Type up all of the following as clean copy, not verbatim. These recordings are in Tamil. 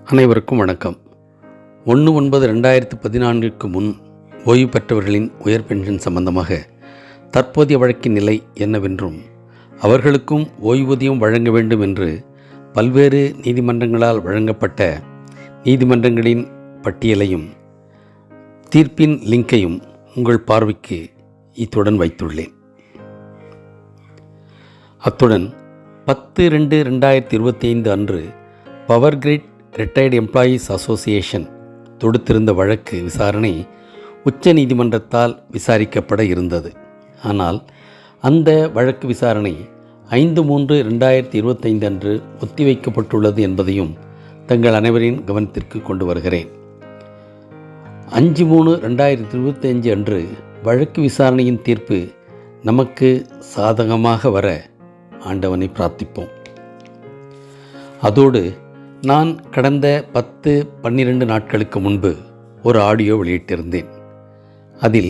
அனைவருக்கும் வணக்கம். 1/9/2014 முன் ஓய்வு பெற்றவர்களின் உயர் பென்ஷன் சம்பந்தமாக தற்போதைய வழக்கின் நிலை என்னவென்றும், அவர்களுக்கும் ஓய்வூதியம் வழங்க வேண்டும் என்று பல்வேறு நீதிமன்றங்களால் வழங்கப்பட்ட நீதிமன்றங்களின் பட்டியலையும் தீர்ப்பின் லிங்கையும் உங்கள் பார்வைக்கு இத்துடன் வைத்துள்ளேன். அத்துடன் 10/2/2025 அன்று power grid retired employees association தொடுத்திருந்த வழக்கு விசாரணை உச்ச நீதிமன்றத்தால் விசாரிக்கப்பட இருந்தது. ஆனால் அந்த வழக்கு விசாரணை 5/3/2025 அன்று ஒத்திவைக்கப்பட்டுள்ளது என்பதையும் தங்கள் அனைவரின் கவனத்திற்கு கொண்டு வருகிறேன். 5/3/2025 அன்று வழக்கு விசாரணையின் தீர்ப்பு நமக்கு சாதகமாக வர ஆண்டவனை பிரார்த்திப்போம். அதோடு நான் கடந்த 10-12 நாட்களுக்கு முன்பு ஒரு ஆடியோ வெளியிட்டிருந்தேன். அதில்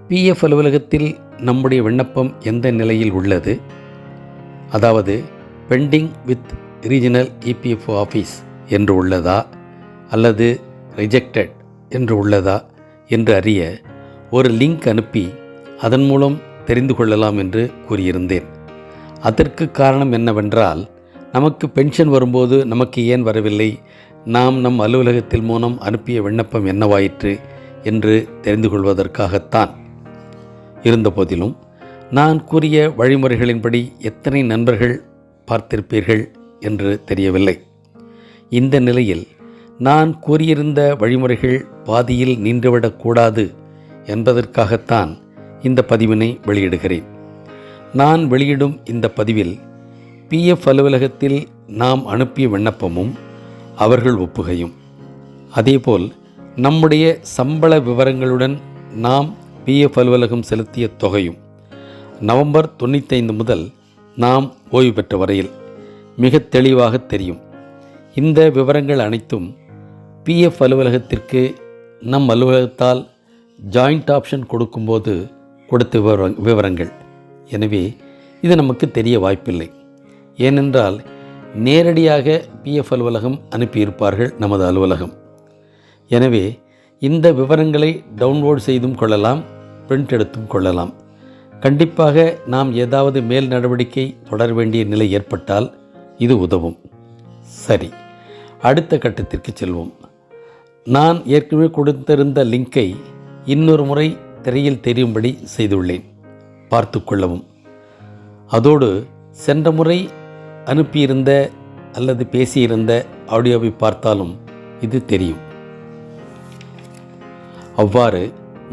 பிஎஃப் அலுவலகத்தில் நம்முடைய விண்ணப்பம் எந்த நிலையில் உள்ளது, அதாவது bending with regional EPFO office என்று உள்ளதா அல்லது ரிஜெக்டட் என்று உள்ளதா என்று அறிய ஒரு லிங்க் அனுப்பி அதன் மூலம் தெரிந்து கொள்ளலாம் என்று கூறியிருந்தேன். அதற்கு காரணம் என்னவென்றால், நமக்கு பென்ஷன் வரும்போது நமக்கு ஏன் வரவில்லை, நாம் நம் அலுவலகத்தில் மூலம் அனுப்பிய விண்ணப்பம் என்னவாயிற்று என்று தெரிந்து கொள்வதற்காகத்தான். இருந்தபோதிலும் நான் கூறிய வழிமுறைகளின்படி எத்தனை நண்பர்கள் பார்த்திருப்பீர்கள் என்று தெரியவில்லை. இந்த நிலையில் நான் கூறியிருந்த வழிமுறைகள் பாதியில் நின்றுவிடக்கூடாது என்பதற்காகத்தான் இந்த பதிவினை வெளியிடுகிறேன். நான் வெளியிடும் இந்த பதிவில் பிஎஃப் அலுவலகத்தில் நாம் அனுப்பிய விண்ணப்பமும் அவர்கள் ஒப்புகையும், அதேபோல் நம்முடைய சம்பள விவரங்களுடன் நாம் பிஎஃப் அலுவலகம் செலுத்திய தொகையும் நவம்பர் 95 முதல் நாம் ஓய்வு பெற்ற வரையில் மிக தெளிவாக தெரியும். இந்த விவரங்கள் அனைத்தும் பிஎஃப் அலுவலகத்திற்கு நம் அலுவலகத்தால் ஜாயிண்ட் ஆப்ஷன் கொடுக்கும்போது கொடுத்த விவரங்கள். எனவே இது நமக்கு தெரிய வாய்ப்பில்லை. ஏனென்றால் நேரடியாக பிஎஃப் அலுவலகம் அனுப்பியிருப்பார்கள் நமது அலுவலகம். எனவே இந்த விவரங்களை டவுன்லோட் செய்தும் கொள்ளலாம், பிரிண்ட் எடுத்தும் கொள்ளலாம். கண்டிப்பாக நாம் ஏதாவது மேல் நடவடிக்கை தொடர வேண்டிய நிலை ஏற்பட்டால் இது உதவும். சரி, அடுத்த கட்டத்திற்கு செல்வோம். நான் ஏற்கனவே கொடுத்திருந்த லிங்கை இன்னொரு முறை திரையில் தெரியும்படி செய்துள்ளேன், பார்த்து கொள்ளவும். அதோடு சென்ற முறை அனுப்பியிருந்த அல்லது பேசியிருந்த ஆடியோவை பார்த்தாலும் இது தெரியும். அவ்வாறு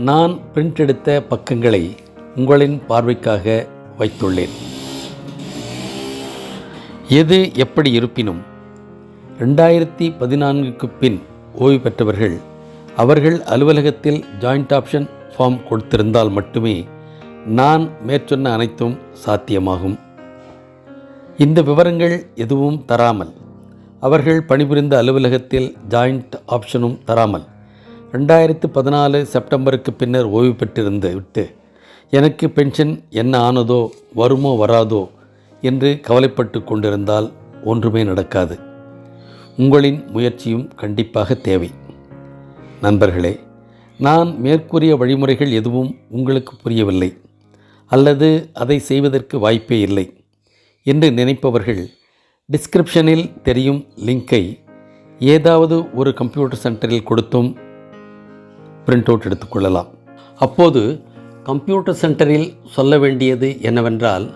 நான் பிரிண்ட் எடுத்த பக்கங்களை உங்களின் பார்வைக்காக வைத்துள்ளேன். எது எப்படி இருப்பினும் 2014க்கு பின் ஓய்வு பெற்றவர்கள் அவர்கள் அலுவலகத்தில் ஜாயிண்ட் ஆப்ஷன் ஃபார்ம் கொடுத்திருந்தால் மட்டுமே நான் மேற்சொன்ன அனைத்தும் சாத்தியமாகும். இந்த விவரங்கள் எதுவும் தராமல், அவர்கள் பணிபுரிந்த அலுவலகத்தில் ஜாயிண்ட் ஆப்ஷனும் தராமல் 2014 செப்டம்பருக்கு பின்னர் ஓய்வு பெற்றிருந்து விட்டு எனக்கு பென்ஷன் என்ன ஆனதோ வருமோ வராதோ என்று கவலைப்பட்டு கொண்டிருந்தால் ஒன்றுமே நடக்காது. உங்களின் முயற்சியும் கண்டிப்பாக தேவை. நண்பர்களே, நான் மேற்கூறிய வழிமுறைகள் எதுவும் உங்களுக்கு புரியவில்லை அல்லது அதை செய்வதற்கு வாய்ப்பே இல்லை என்று நினைப்பவர்கள் டிஸ்கிரிப்ஷனில் தெரியும் லிங்கை ஏதாவது ஒரு கம்ப்யூட்டர் சென்டரில் கொடுத்தும் பிரிண்ட் அவுட் எடுத்துக்கொள்ளலாம். அப்போது கம்ப்யூட்டர் சென்டரில் சொல்ல வேண்டியது என்னவென்றால்,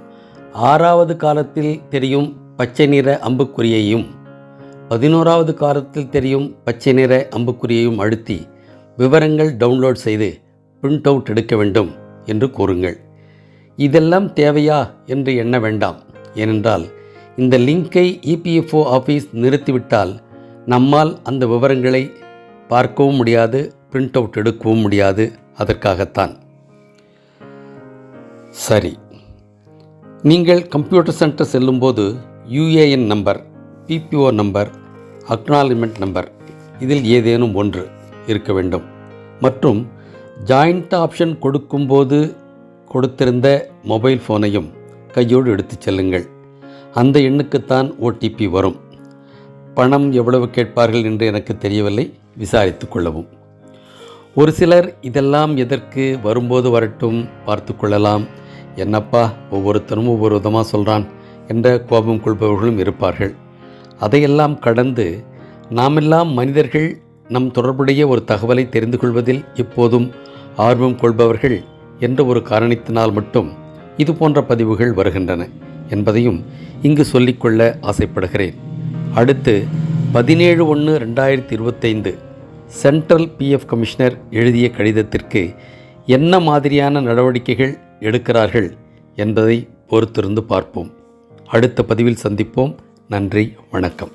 6வது காலத்தில் தெரியும் பச்சை நிற அம்புக்குறியையும் 11வது காலத்தில் தெரியும் பச்சை நிற அம்புக்குறியையும் அழுத்தி விவரங்கள் டவுன்லோட் செய்து பிரிண்ட் அவுட் எடுக்க வேண்டும் என்று கூறுங்கள். இதெல்லாம் தேவையா என்று எண்ண வேண்டாம். ஏனென்றால் இந்த லிங்கை இபிஎஃப்ஓ ஆஃபீஸ் நிறுத்திவிட்டால் நம்மால் அந்த விவரங்களை பார்க்கவும் முடியாது, பிரிண்ட் அவுட் எடுக்கவும் முடியாது. அதற்காகத்தான். சரி, நீங்கள் கம்ப்யூட்டர் சென்டர் செல்லும்போது UAN number, BPO number, acknowledgement number இதில் ஏதேனும் ஒன்று இருக்க வேண்டும். மற்றும் ஜாயிண்ட் ஆப்ஷன் கொடுக்கும்போது கொடுத்திருந்த மொபைல் ஃபோனையும் கையோடு எடுத்து செல்லுங்கள். அந்த எண்ணுக்குத்தான் ஓடிபி வரும். பணம் எவ்வளவு கேட்பார்கள் என்று எனக்கு தெரியவில்லை, விசாரித்து கொள்ளவும். ஒரு சிலர் இதெல்லாம் எதற்கு, வரும்போது வரட்டும், பார்த்து கொள்ளலாம், என்னப்பா ஒவ்வொருத்தரும் ஒவ்வொரு விதமாக சொல்கிறான் என்ற கோபம் கொள்பவர்களும் இருப்பார்கள். அதையெல்லாம் கடந்து நாமெல்லாம் மனிதர்கள், நம் தொடர்புடைய ஒரு தகவலை தெரிந்து கொள்வதில் எப்போதும் ஆர்வம் கொள்பவர்கள் என்ற ஒரு காரணத்தினால் மட்டும் இது போன்ற பதிவுகள் வருகின்றன என்பதையும் இங்கு சொல்லிக்கொள்ள ஆசைப்படுகிறேன். அடுத்து 17/1/2025 சென்ட்ரல் பிஎஃப் கமிஷனர் எழுதிய கடிதத்திற்கு என்ன மாதிரியான நடவடிக்கைகள் எடுக்கிறார்கள் என்பதை பொறுத்திருந்து பார்ப்போம். அடுத்த பதிவில் சந்திப்போம். நன்றி, வணக்கம்.